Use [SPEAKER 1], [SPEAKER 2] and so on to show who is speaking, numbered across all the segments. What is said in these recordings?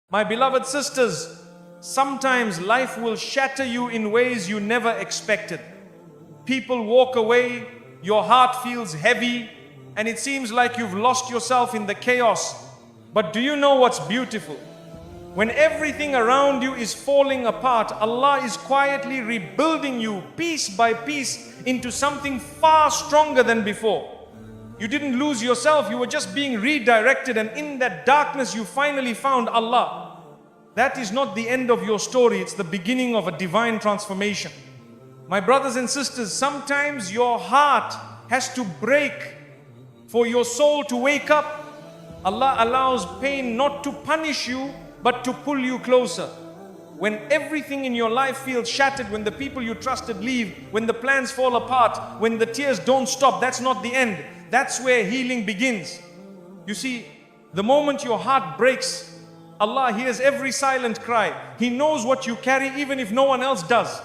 [SPEAKER 1] My beloved sisters, sometimes life will shatter you in ways you never expected. People walk away, your heart feels heavy, and it seems like you've lost yourself in the chaos. But do you know what's beautiful? When everything around you is falling apart, Allah is quietly rebuilding you piece by piece into something far stronger than before. You didn't lose yourself, you were just being redirected, and in that darkness you finally found Allah. That is not the end of your story, it's the beginning of a divine transformation. My brothers and sisters, sometimes your heart has to break for your soul to wake up. Allah allows pain not to punish you, but to pull you closer. When everything in your life feels shattered, when the people you trusted leave, when the plans fall apart, when the tears don't stop, that's not the end. That's where healing begins. You see, the moment your heart breaks, Allah hears every silent cry. He knows what you carry even if no one else does.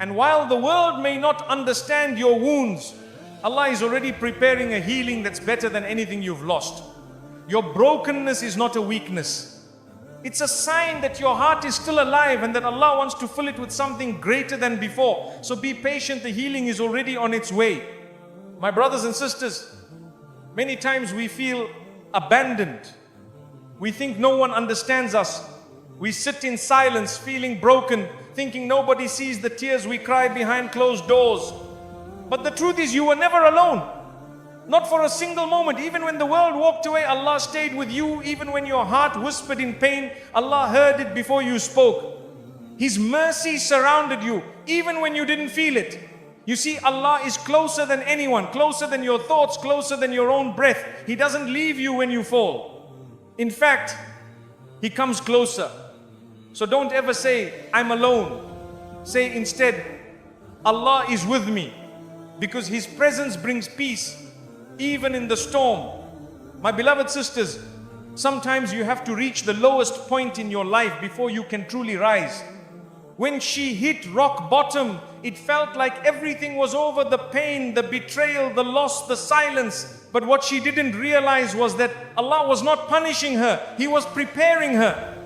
[SPEAKER 1] And while the world may not understand your wounds, Allah is already preparing a healing that's better than anything you've lost. Your brokenness is not a weakness. It's a sign that your heart is still alive and that Allah wants to fill it with something greater than before. So be patient, the healing is already on its way. My brothers and sisters, many times we feel abandoned. We think no one understands us. We sit in silence, feeling broken, thinking nobody sees the tears we cry behind closed doors. But the truth is, you were never alone. Not for a single moment. Even when the world walked away, Allah stayed with you. Even when your heart whispered in pain, Allah heard it before you spoke. His mercy surrounded you, even when you didn't feel it. You see, Allah is closer than anyone, closer than your thoughts, closer than your own breath. He doesn't leave you when you fall. In fact, He comes closer. So don't ever say, I'm alone. Say instead, Allah is with me, because His presence brings peace, even in the storm. My beloved sisters, sometimes you have to reach the lowest point in your life before you can truly rise. When she hit rock bottom, it felt like everything was over, the pain, the betrayal, the loss, the silence. But what she didn't realize was that Allah was not punishing her, He was preparing her.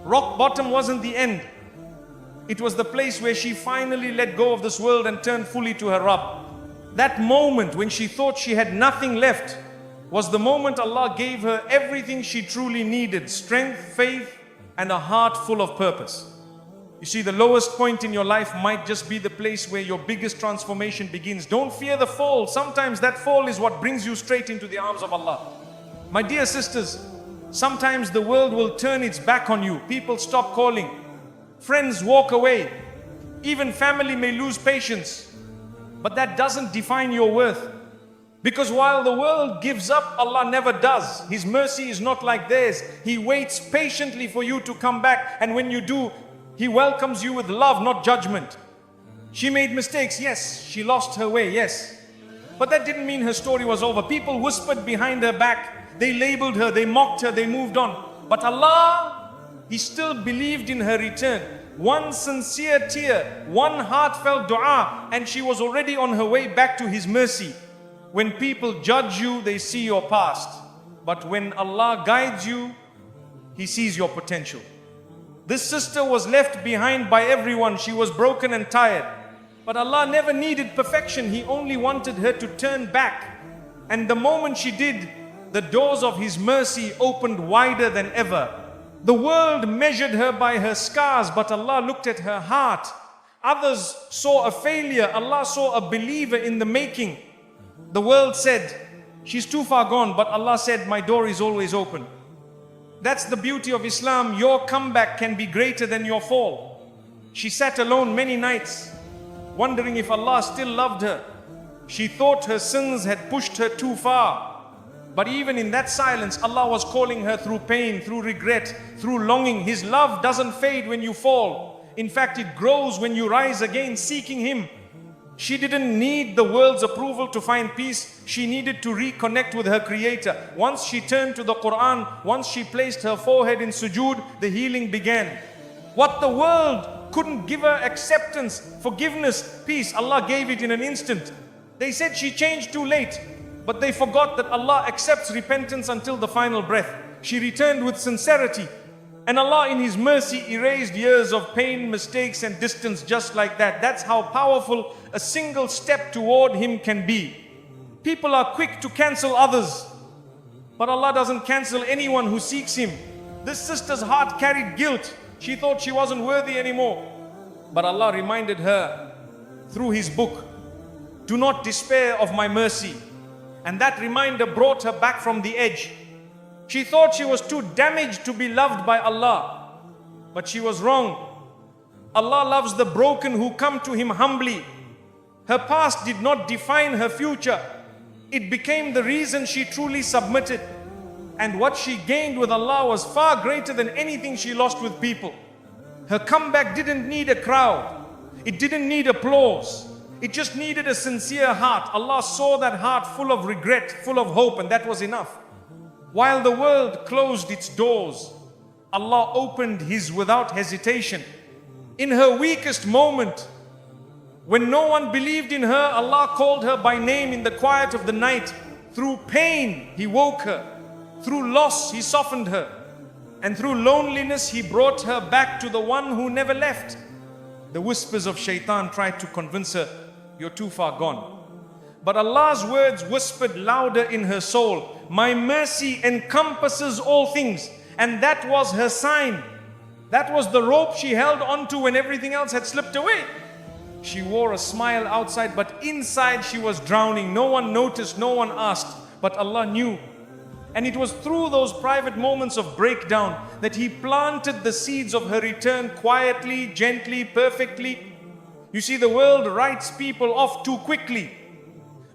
[SPEAKER 1] Rock bottom wasn't the end. It was the place where she finally let go of this world and turned fully to her Rabb. That moment when she thought she had nothing left was the moment Allah gave her everything she truly needed: strength, faith, and a heart full of purpose. You see, the lowest point in your life might just be the place where your biggest transformation begins. Don't fear the fall. Sometimes that fall is what brings you straight into the arms of Allah. My dear sisters, sometimes the world will turn its back on you. People stop calling. Friends walk away. Even family may lose patience. But that doesn't define your worth. Because while the world gives up, Allah never does. His mercy is not like theirs. He waits patiently for you to come back. And when you do, He welcomes you with love, not judgment. She made mistakes, yes. She lost her way, yes. But that didn't mean her story was over. People whispered behind her back. They labeled her, they mocked her, they moved on. But Allah, He still believed in her return. One sincere tear, one heartfelt dua, and she was already on her way back to His mercy. When people judge you, they see your past. But when Allah guides you, He sees your potential. This sister was left behind by everyone. She was broken and tired. But Allah never needed perfection. He only wanted her to turn back. And the moment she did, the doors of His mercy opened wider than ever. The world measured her by her scars, but Allah looked at her heart. Others saw a failure. Allah saw a believer in the making. The world said, she's too far gone, but Allah said, my door is always open. That's the beauty of Islam. Your comeback can be greater than your fall. She sat alone many nights, wondering if Allah still loved her. She thought her sins had pushed her too far. But even in that silence, Allah was calling her through pain, through regret, through longing. His love doesn't fade when you fall. In fact, it grows when you rise again, seeking Him. She didn't need the world's approval to find peace. She needed to reconnect with her Creator. Once she turned to the Quran, once she placed her forehead in sujood, the healing began. What the world couldn't give her: acceptance, forgiveness, peace, Allah gave it in an instant. They said she changed too late, but they forgot that Allah accepts repentance until the final breath. She returned with sincerity. And Allah in His mercy erased years of pain, mistakes and distance just like that. That's how powerful a single step toward Him can be. People are quick to cancel others, but Allah doesn't cancel anyone who seeks Him. This sister's heart carried guilt. She thought she wasn't worthy anymore. But Allah reminded her through His book, do not despair of my mercy. And that reminder brought her back from the edge. She thought she was too damaged to be loved by Allah, but she was wrong. Allah loves the broken who come to Him humbly. Her past did not define her future. It became the reason she truly submitted. And what she gained with Allah was far greater than anything she lost with people. Her comeback didn't need a crowd. It didn't need applause. It just needed a sincere heart. Allah saw that heart full of regret, full of hope, and that was enough. While the world closed its doors, Allah opened His without hesitation. In her weakest moment, when no one believed in her, Allah called her by name in the quiet of the night. Through pain, He woke her. Through loss, He softened her. And through loneliness, He brought her back to the one who never left. The whispers of shaitan tried to convince her, you're too far gone. But Allah's words whispered louder in her soul, my mercy encompasses all things. And that was her sign. That was the rope she held onto when everything else had slipped away. She wore a smile outside, but inside she was drowning. No one noticed, no one asked, but Allah knew. And it was through those private moments of breakdown that He planted the seeds of her return quietly, gently, perfectly. You see, the world writes people off too quickly,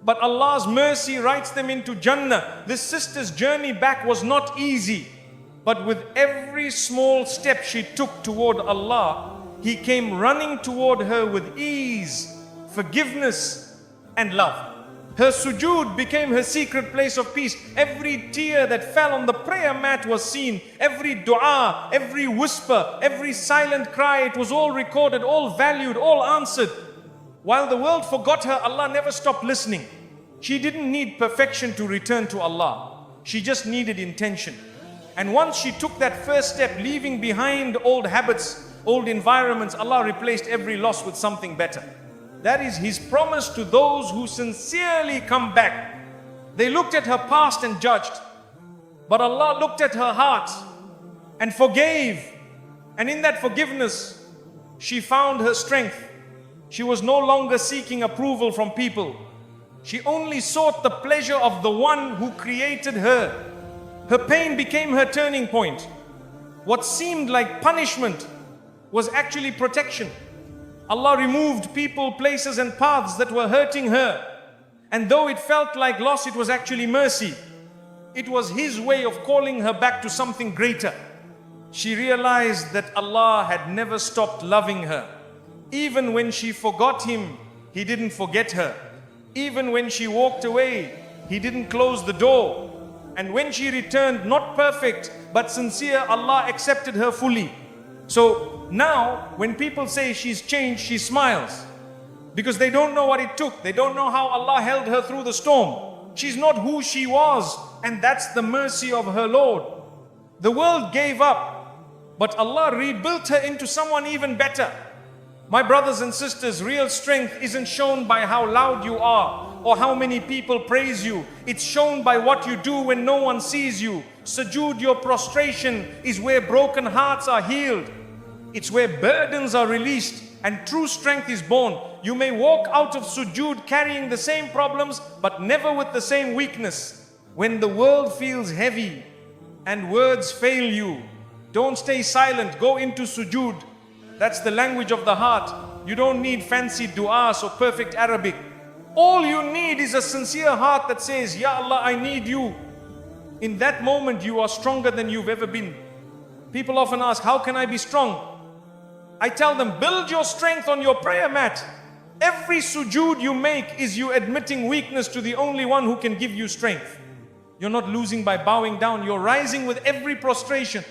[SPEAKER 1] but Allah's mercy writes them into Jannah. This sister's journey back was not easy, but with every small step she took toward Allah, He came running toward her with ease, forgiveness and love. Her sujood became her secret place of peace. Every tear that fell on the prayer mat was seen. Every dua, every whisper, every silent cry, it was all recorded, all valued, all answered. While the world forgot her, Allah never stopped listening. She didn't need perfection to return to Allah. She just needed intention. And once she took that first step, leaving behind old habits, old environments, Allah replaced every loss with something better. That is His promise to those who sincerely come back. They looked at her past and judged, but Allah looked at her heart and forgave. And in that forgiveness, she found her strength. She was no longer seeking approval from people. She only sought the pleasure of the one who created her. Her pain became her turning point. What seemed like punishment was actually protection. Allah removed people, places and paths that were hurting her. And though it felt like loss, it was actually mercy. It was His way of calling her back to something greater. She realized that Allah had never stopped loving her. Even when she forgot Him, He didn't forget her. Even when she walked away, He didn't close the door. And when she returned, not perfect, but sincere, Allah accepted her fully. So now, when people say she's changed, she smiles. Because they don't know what it took. They don't know how Allah held her through the storm. She's not who she was, and that's the mercy of her Lord. The world gave up, but Allah rebuilt her into someone even better. My brothers and sisters, real strength isn't shown by how loud you are or how many people praise you. It's shown by what you do when no one sees you. Sujood, your prostration, is where broken hearts are healed. It's where burdens are released and true strength is born. You may walk out of sujood carrying the same problems, but never with the same weakness. When the world feels heavy and words fail you, don't stay silent. Go into sujood. That's the language of the heart. You don't need fancy du'as or perfect Arabic. All you need is a sincere heart that says, Ya Allah, I need you. In that moment, you are stronger than you've ever been. People often ask, how can I be strong? I tell them, build your strength on your prayer mat. Every sujood you make is you admitting weakness to the only one who can give you strength. You're not losing by bowing down. You're rising with every prostration.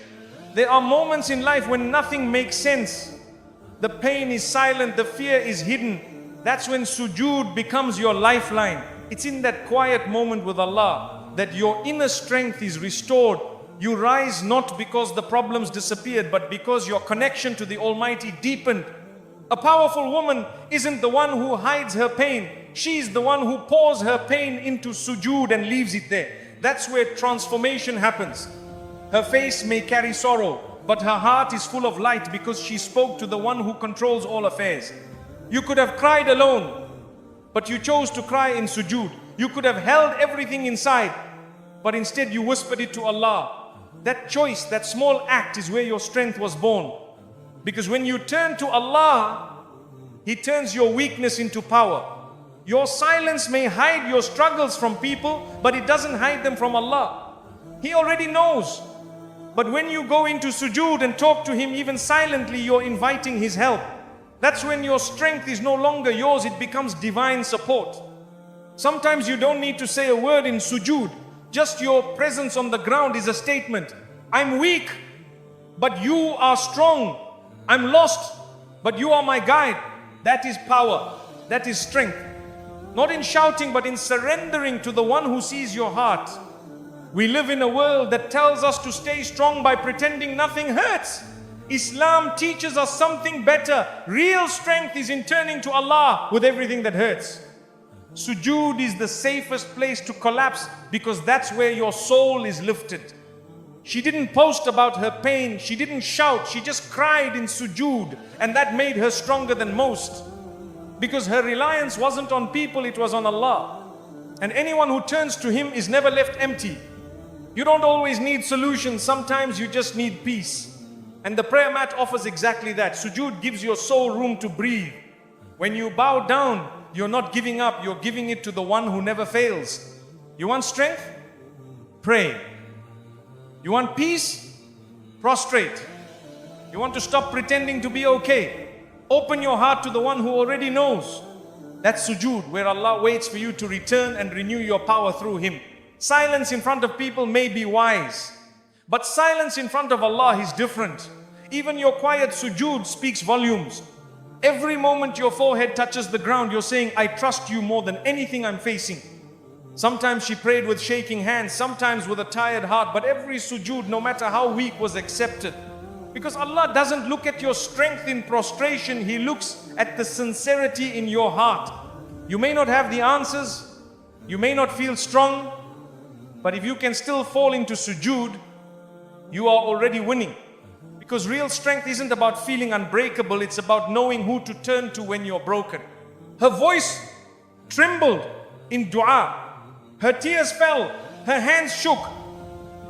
[SPEAKER 1] There are moments in life when nothing makes sense. The pain is silent, the fear is hidden. That's when sujood becomes your lifeline. It's in that quiet moment with Allah that your inner strength is restored You rise not because the problems disappeared, but because your connection to the Almighty deepened. A powerful woman isn't the one who hides her pain. She's the one who pours her pain into sujood and leaves it there. That's where transformation happens. Her face may carry sorrow, but her heart is full of light because she spoke to the one who controls all affairs. You could have cried alone, but you chose to cry in sujood. You could have held everything inside, but instead you whispered it to Allah. That choice, that small act is where your strength was born. Because when you turn to Allah, He turns your weakness into power. Your silence may hide your struggles from people, but it doesn't hide them from Allah. He already knows. But when you go into sujood and talk to Him even silently, you're inviting His help. That's when your strength is no longer yours, it becomes divine support. Sometimes you don't need to say a word in sujood. Just your presence on the ground is a statement. I'm weak, but you are strong. I'm lost, but you are my guide. That is power. That is strength. Not in shouting, but in surrendering to the one who sees your heart. We live in a world that tells us to stay strong by pretending nothing hurts. Islam teaches us something better. Real strength is in turning to Allah with everything that hurts. Sujood is the safest place to collapse because that's where your soul is lifted. She didn't post about her pain. She didn't shout. She just cried in sujood, and that made her stronger than most. Because her reliance wasn't on people, it was on Allah. And anyone who turns to Him is never left empty. You don't always need solutions. Sometimes you just need peace. And the prayer mat offers exactly that. Sujood gives your soul room to breathe. When you bow down, you're not giving up. You're giving it to the one who never fails. You want strength? Pray. You want peace? Prostrate. You want to stop pretending to be okay? Open your heart to the one who already knows. That's sujood, where Allah waits for you to return and renew your power through Him. Silence in front of people may be wise, but silence in front of Allah is different. Even your quiet sujood speaks volumes. Every moment your forehead touches the ground, you're saying, I trust you more than anything I'm facing. Sometimes she prayed with shaking hands, sometimes with a tired heart, but every sujood, no matter how weak, was accepted. Because Allah doesn't look at your strength in prostration, He looks at the sincerity in your heart. You may not have the answers, you may not feel strong, but if you can still fall into sujood, you are already winning. Because real strength isn't about feeling unbreakable, it's about knowing who to turn to when you're broken. Her voice trembled in dua. Her tears fell, her hands shook,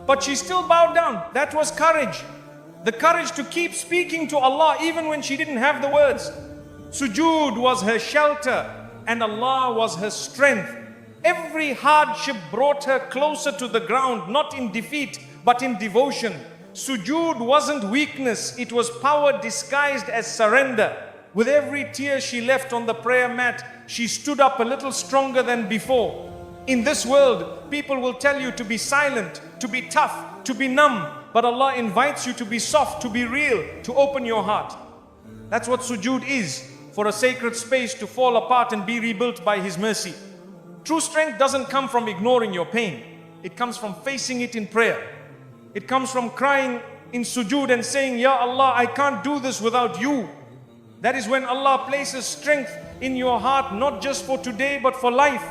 [SPEAKER 1] but she still bowed down. That was courage. The courage to keep speaking to Allah even when she didn't have the words. Sujood was her shelter and Allah was her strength. Every hardship brought her closer to the ground, not in defeat, but in devotion. Sujood wasn't weakness, it was power disguised as surrender. With every tear she left on the prayer mat, she stood up a little stronger than before. In this world, people will tell you to be silent, to be tough, to be numb. But Allah invites you to be soft, to be real, to open your heart. That's what sujood is, for a sacred space to fall apart and be rebuilt by His mercy. True strength doesn't come from ignoring your pain. It comes from facing it in prayer. It comes from crying in sujood and saying, Ya Allah, I can't do this without you. That is when Allah places strength in your heart, not just for today, but for life.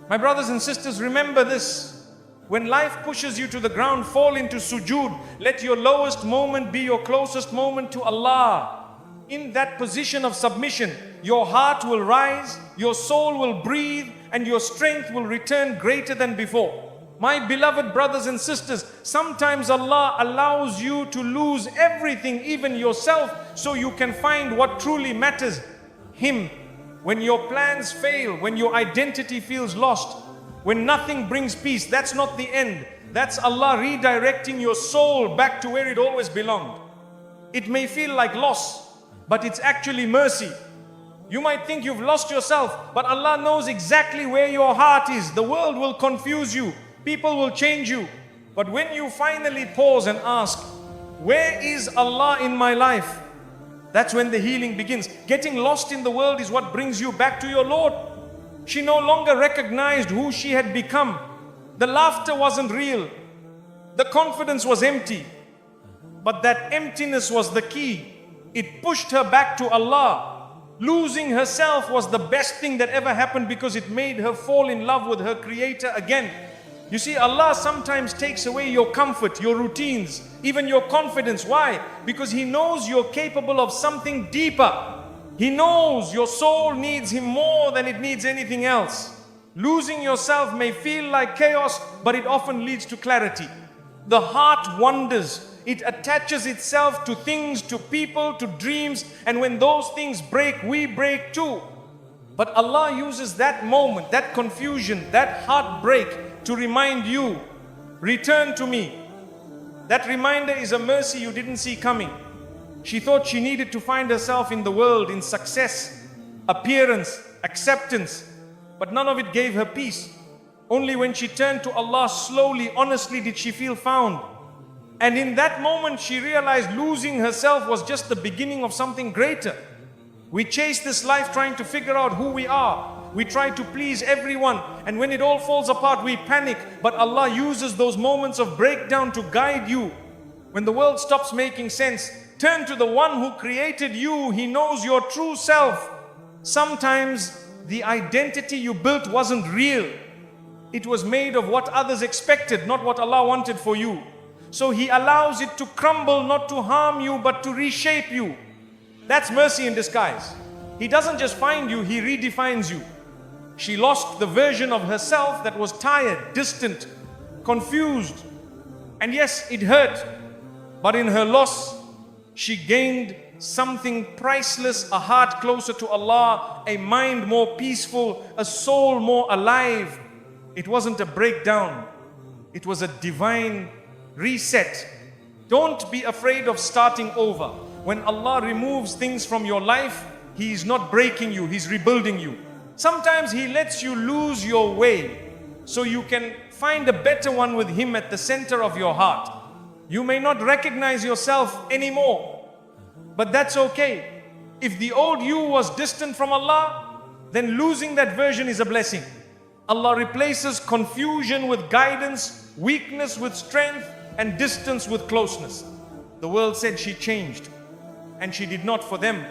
[SPEAKER 1] My brothers and sisters, remember this. When life pushes you to the ground, fall into sujood. Let your lowest moment be your closest moment to Allah. In that position of submission, your heart will rise, your soul will breathe, and your strength will return greater than before. My beloved brothers and sisters, sometimes Allah allows you to lose everything, even yourself, so you can find what truly matters, Him. When your plans fail, when your identity feels lost, when nothing brings peace, that's not the end. That's Allah redirecting your soul back to where it always belonged. It may feel like loss, but it's actually mercy. You might think you've lost yourself, but Allah knows exactly where your heart is. The world will confuse you. People will change you. But when you finally pause and ask, where is Allah in my life? That's when the healing begins. Getting lost in the world is what brings you back to your Lord. She no longer recognized who she had become. The laughter wasn't real. The confidence was empty, but that emptiness was the key. It pushed her back to Allah. Losing herself was the best thing that ever happened because it made her fall in love with her Creator again. You see, Allah sometimes takes away your comfort, your routines, even your confidence. Why? Because He knows you're capable of something deeper. He knows your soul needs Him more than it needs anything else. Losing yourself may feel like chaos, but it often leads to clarity. The heart wanders. It attaches itself to things, to people, to dreams, and when those things break, we break too. But Allah uses that moment, that confusion, that heartbreak to remind you, return to me. That reminder is a mercy you didn't see coming. She thought she needed to find herself in the world, in success, appearance, acceptance, but none of it gave her peace. Only when she turned to Allah slowly, honestly, did she feel found. And in that moment, she realized losing herself was just the beginning of something greater. We chase this life trying to figure out who we are. We try to please everyone. And when it all falls apart, we panic. But Allah uses those moments of breakdown to guide you. When the world stops making sense, turn to the one who created you. He knows your true self. Sometimes the identity you built wasn't real. It was made of what others expected, not what Allah wanted for you. So He allows it to crumble, not to harm you, but to reshape you. That's mercy in disguise. He doesn't just find you, He redefines you. She lost the version of herself that was tired, distant, confused. And yes, it hurt. But in her loss, she gained something priceless, a heart closer to Allah, a mind more peaceful, a soul more alive. It wasn't a breakdown. It was a divine reset. Don't be afraid of starting over. When Allah removes things from your life, He is not breaking you, He's rebuilding you. Sometimes He lets you lose your way so you can find a better one with Him at the center of your heart. You may not recognize yourself anymore, but that's okay. If the old you was distant from Allah, then losing that version is a blessing. Allah replaces confusion with guidance, weakness with strength, and distance with closeness. The world said she changed, and she did not for them,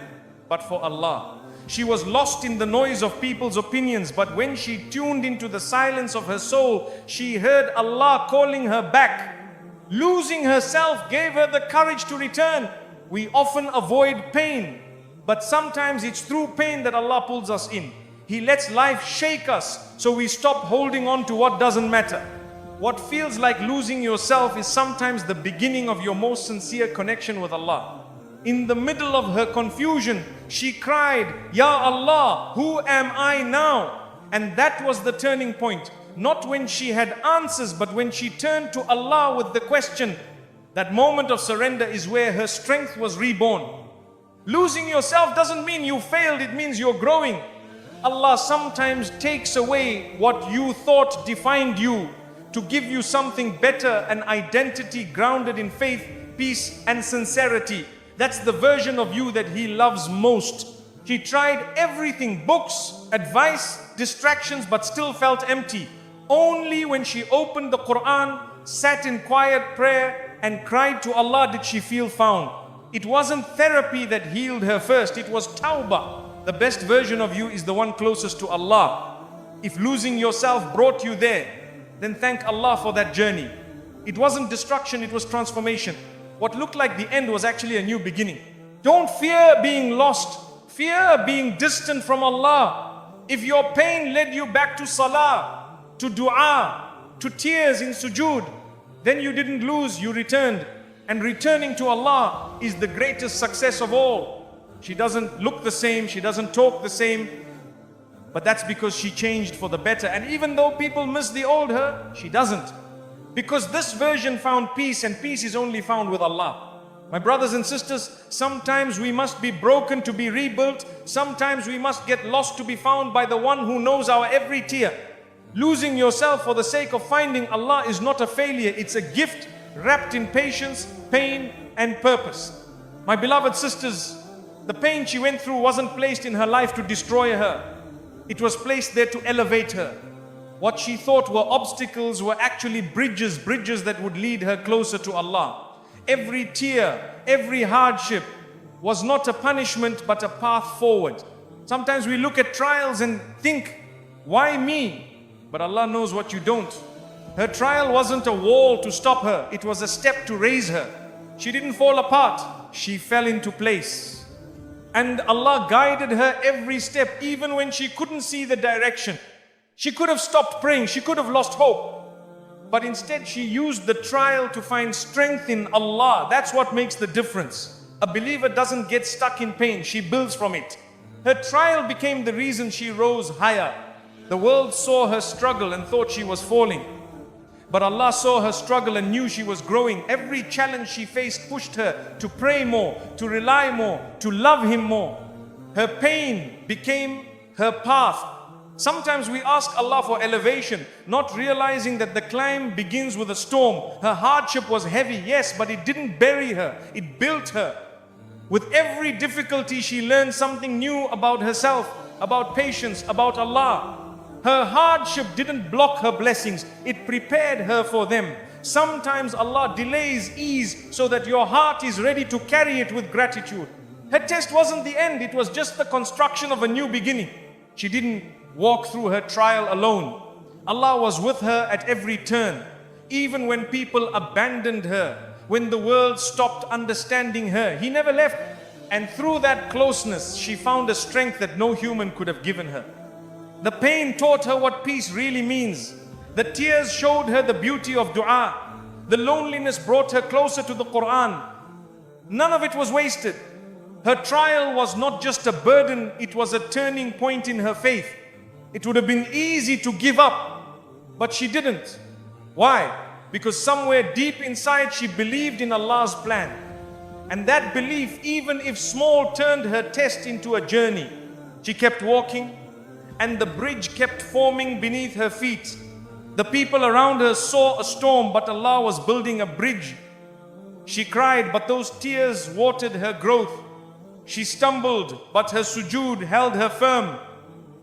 [SPEAKER 1] but for Allah. She was lost in the noise of people's opinions, but when she tuned into the silence of her soul, she heard Allah calling her back. Losing herself gave her the courage to return. We often avoid pain, but sometimes it's through pain that Allah pulls us in. He lets life shake us so we stop holding on to what doesn't matter. What feels like losing yourself is sometimes the beginning of your most sincere connection with Allah. In the middle of her confusion, she cried, Ya Allah, who am I now? And that was the turning point. Not when she had answers, but when she turned to Allah with the question. That moment of surrender is where her strength was reborn. Losing yourself doesn't mean you failed, it means you're growing. Allah sometimes takes away what you thought defined you to give you something better, an identity grounded in faith, peace, and sincerity. That's the version of you that He loves most. She tried everything, books, advice, distractions, but still felt empty. Only when she opened the Quran, sat in quiet prayer, and cried to Allah did she feel found. It wasn't therapy that healed her first, it was tawbah. The best version of you is the one closest to Allah. If losing yourself brought you there, then thank Allah for that journey. It wasn't destruction, it was transformation. What looked like the end was actually a new beginning. Don't fear being lost. Fear being distant from Allah. If your pain led you back to salah, to dua, to tears in sujood, then you didn't lose, you returned. And returning to Allah is the greatest success of all. She doesn't look the same, she doesn't talk the same, but that's because she changed for the better. And even though people miss the old her, she doesn't. Because this version found peace, and peace is only found with Allah. My brothers and sisters, sometimes we must be broken to be rebuilt. Sometimes we must get lost to be found by the one who knows our every tear. Losing yourself for the sake of finding Allah is not a failure, it's a gift wrapped in patience, pain, and purpose. My beloved sisters, the pain she went through wasn't placed in her life to destroy her. It was placed there to elevate her. What she thought were obstacles were actually bridges that would lead her closer to Allah. Every tear, every hardship was not a punishment but a path forward. Sometimes we look at trials and think, why me? But Allah knows what you don't. Her trial wasn't a wall to stop her, it was a step to raise her. She didn't fall apart, she fell into place. And Allah guided her every step, even when she couldn't see the direction. She could have stopped praying, she could have lost hope. But instead she used the trial to find strength in Allah. That's what makes the difference. A believer doesn't get stuck in pain, she builds from it. Her trial became the reason she rose higher. The world saw her struggle and thought she was falling. But Allah saw her struggle and knew she was growing. Every challenge she faced pushed her to pray more, to rely more, to love Him more. Her pain became her path. Sometimes we ask Allah for elevation, not realizing that the climb begins with a storm. Her hardship was heavy, yes, but it didn't bury her, it built her. With every difficulty, she learned something new about herself, about patience, about Allah. Her hardship didn't block her blessings, it prepared her for them. Sometimes Allah delays ease so that your heart is ready to carry it with gratitude. Her test wasn't the end, it was just the construction of a new beginning. She didn't walk through her trial alone. Allah was with her at every turn. Even when people abandoned her, when the world stopped understanding her, He never left. And through that closeness, she found a strength that no human could have given her. The pain taught her what peace really means. The tears showed her the beauty of dua. The loneliness brought her closer to the Quran. None of it was wasted. Her trial was not just a burden, it was a turning point in her faith. It would have been easy to give up, but she didn't. Why? Because somewhere deep inside she believed in Allah's plan. And that belief, even if small, turned her test into a journey. She kept walking, and the bridge kept forming beneath her feet. The people around her saw a storm, but Allah was building a bridge. She cried, but those tears watered her growth. She stumbled, but her sujood held her firm.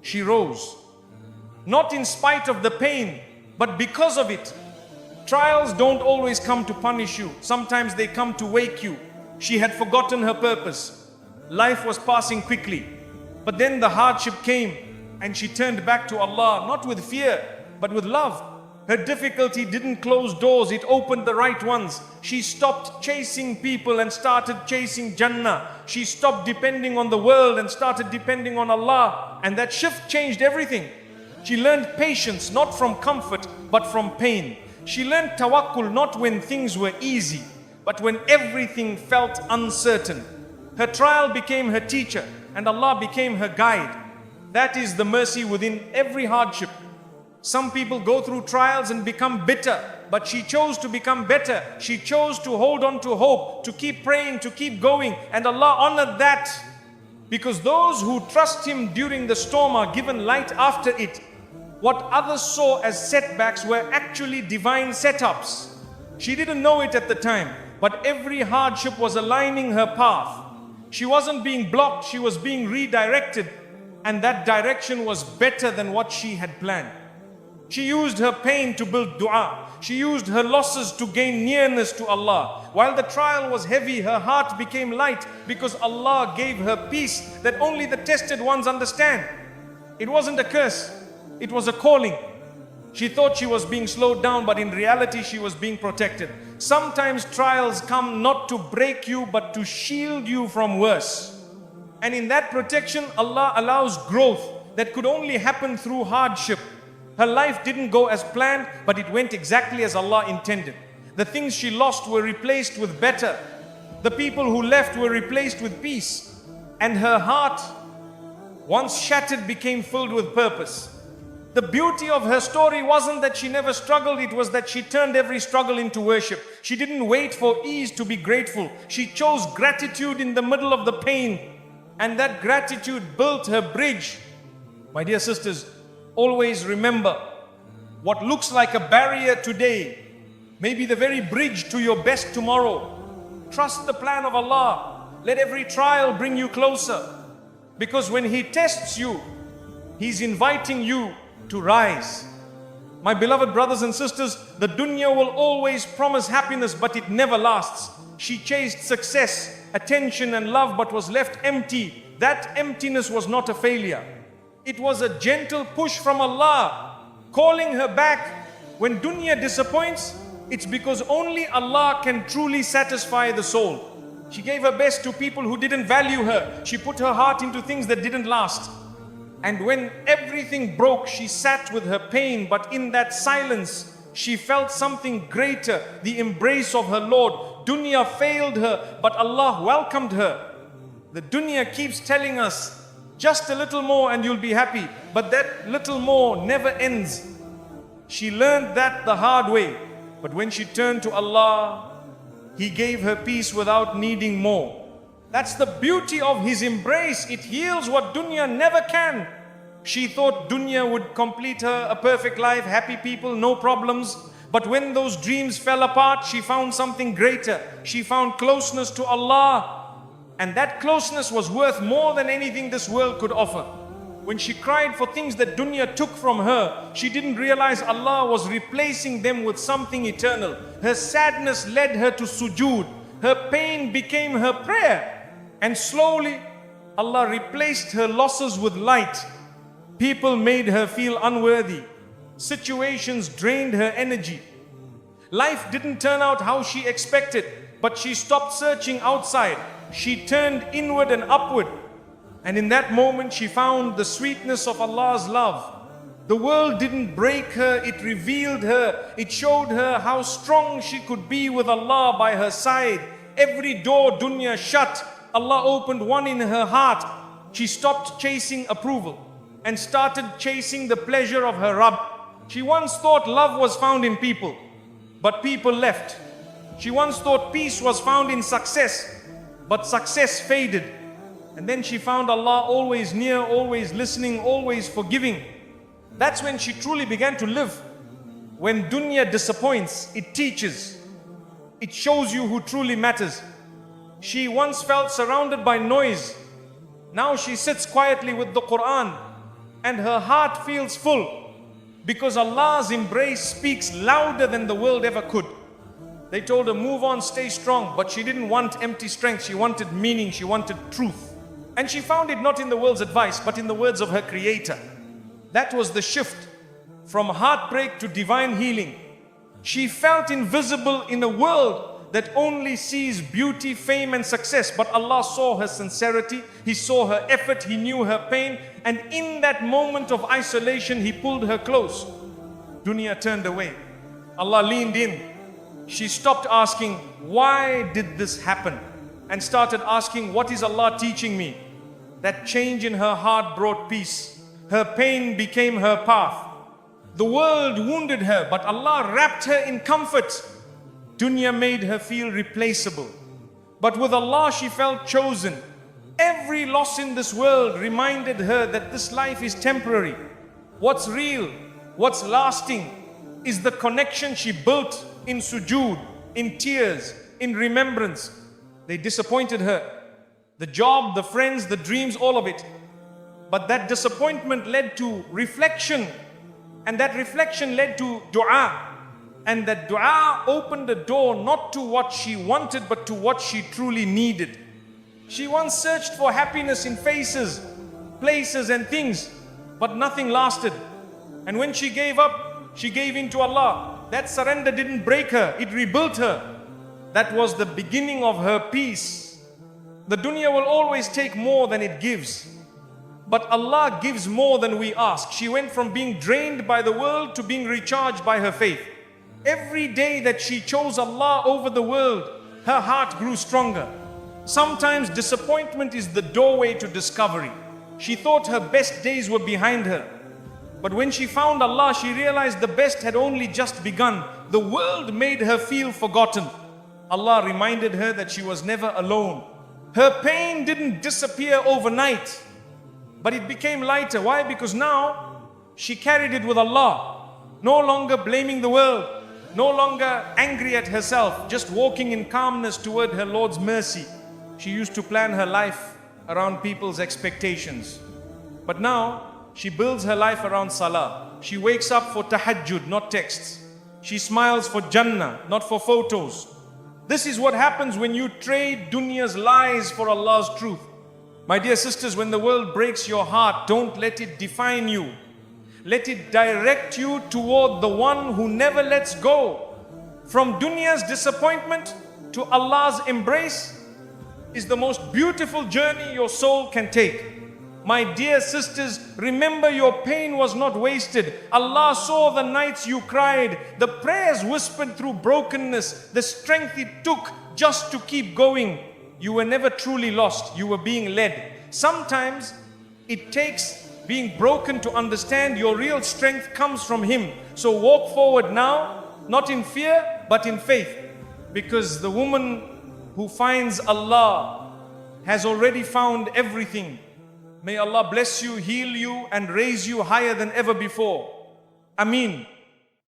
[SPEAKER 1] She rose. Not in spite of the pain, but because of it. Trials don't always come to punish you. Sometimes they come to wake you. She had forgotten her purpose. Life was passing quickly. But then the hardship came, and she turned back to Allah, not with fear, but with love. Her difficulty didn't close doors, it opened the right ones. She stopped chasing people and started chasing Jannah. She stopped depending on the world and started depending on Allah. And that shift changed everything. She learned patience, not from comfort, but from pain. She learned tawakkul, not when things were easy, but when everything felt uncertain. Her trial became her teacher, and Allah became her guide. That is the mercy within every hardship. Some people go through trials and become bitter, but she chose to become better. She chose to hold on to hope, to keep praying, to keep going, and Allah honored that. Because those who trust Him during the storm are given light after it. What others saw as setbacks were actually divine setups. She didn't know it at the time, but every hardship was aligning her path. She wasn't being blocked, she was being redirected, and that direction was better than what she had planned. She used her pain to build dua. She used her losses to gain nearness to Allah. While the trial was heavy, her heart became light because Allah gave her peace that only the tested ones understand. It wasn't a curse, it was a calling. She thought she was being slowed down, but in reality she was being protected. Sometimes trials come not to break you, but to shield you from worse. And in that protection, Allah allows growth that could only happen through hardship. Her life didn't go as planned, but it went exactly as Allah intended. The things she lost were replaced with better. The people who left were replaced with peace. And her heart, once shattered, became filled with purpose. The beauty of her story wasn't that she never struggled, it was that she turned every struggle into worship. She didn't wait for ease to be grateful. She chose gratitude in the middle of the pain. And that gratitude built her bridge. My dear sisters, always remember, what looks like a barrier today may be the very bridge to your best tomorrow. Trust the plan of Allah. Let every trial bring you closer. Because when He tests you, He's inviting you to rise. My beloved brothers and sisters, the dunya will always promise happiness, but it never lasts. She chased success, attention and love, but was left empty. That emptiness was not a failure. It was a gentle push from Allah, calling her back. When dunya disappoints, it's because only Allah can truly satisfy the soul. She gave her best to people who didn't value her. She put her heart into things that didn't last. And when everything broke, she sat with her pain, but in that silence, she felt something greater, the embrace of her Lord. Dunya failed her, but Allah welcomed her. The dunya keeps telling us, just a little more and you'll be happy. But that little more never ends. She learned that the hard way. But when she turned to Allah, He gave her peace without needing more. That's the beauty of His embrace. It heals what dunya never can. She thought dunya would complete her a perfect life, happy people, no problems. But when those dreams fell apart, she found something greater. She found closeness to Allah. And that closeness was worth more than anything this world could offer. When she cried for things that dunya took from her, she didn't realize Allah was replacing them with something eternal. Her sadness led her to sujood. Her pain became her prayer. And slowly, Allah replaced her losses with light. People made her feel unworthy. Situations drained her energy. Life didn't turn out how she expected, but she stopped searching outside. She turned inward and upward. And in that moment, she found the sweetness of Allah's love. The world didn't break her, it revealed her. It showed her how strong she could be with Allah by her side. Every door dunya shut, Allah opened one in her heart. She stopped chasing approval and started chasing the pleasure of her Rabb. She once thought love was found in people, but people left. She once thought peace was found in success, but success faded. And then she found Allah always near, always listening, always forgiving. That's when she truly began to live. When dunya disappoints, it teaches. It shows you who truly matters. She once felt surrounded by noise. Now she sits quietly with the Quran and her heart feels full because Allah's embrace speaks louder than the world ever could. They told her, move on, stay strong. But she didn't want empty strength. She wanted meaning. She wanted truth. And she found it not in the world's advice, but in the words of her Creator. That was the shift from heartbreak to divine healing. She felt invisible in a world that only sees beauty, fame and success. But Allah saw her sincerity. He saw her effort. He knew her pain. And in that moment of isolation, He pulled her close. Dunya turned away. Allah leaned in. She stopped asking, why did this happen? And started asking, what is Allah teaching me? That change in her heart brought peace. Her pain became her path. The world wounded her, but Allah wrapped her in comfort. Dunya made her feel replaceable. But with Allah, she felt chosen. Every loss in this world reminded her that this life is temporary. What's real, what's lasting, is the connection she built in sujood, in tears, in remembrance. They disappointed her. The job, the friends, the dreams, all of it. But that disappointment led to reflection. And that reflection led to dua. And that dua opened the door not to what she wanted, but to what she truly needed. She once searched for happiness in faces, places and things, but nothing lasted. And when she gave up, she gave in to Allah. That surrender didn't break her, it rebuilt her. That was the beginning of her peace. The dunya will always take more than it gives. But Allah gives more than we ask. She went from being drained by the world to being recharged by her faith. Every day that she chose Allah over the world, her heart grew stronger. Sometimes disappointment is the doorway to discovery. She thought her best days were behind her. But when she found Allah, she realized the best had only just begun. The world made her feel forgotten. Allah reminded her that she was never alone. Her pain didn't disappear overnight, but it became lighter. Why? Because now she carried it with Allah. No longer blaming the world, no longer angry at herself, just walking in calmness toward her Lord's mercy. She used to plan her life around people's expectations. But now she builds her life around salah. She wakes up for tahajjud, not texts. She smiles for Jannah, not for photos. This is what happens when you trade dunya's lies for Allah's truth. My dear sisters, when the world breaks your heart, don't let it define you. Let it direct you toward the one who never lets go. From dunya's disappointment to Allah's embrace is the most beautiful journey your soul can take. My dear sisters, remember your pain was not wasted. Allah saw the nights you cried, the prayers whispered through brokenness, the strength it took just to keep going. You were never truly lost, you were being led. Sometimes it takes being broken to understand your real strength comes from Him. So walk forward now, not in fear, but in faith. Because the woman who finds Allah has already found everything. May Allah bless you, heal you, and raise you higher than ever before. Ameen.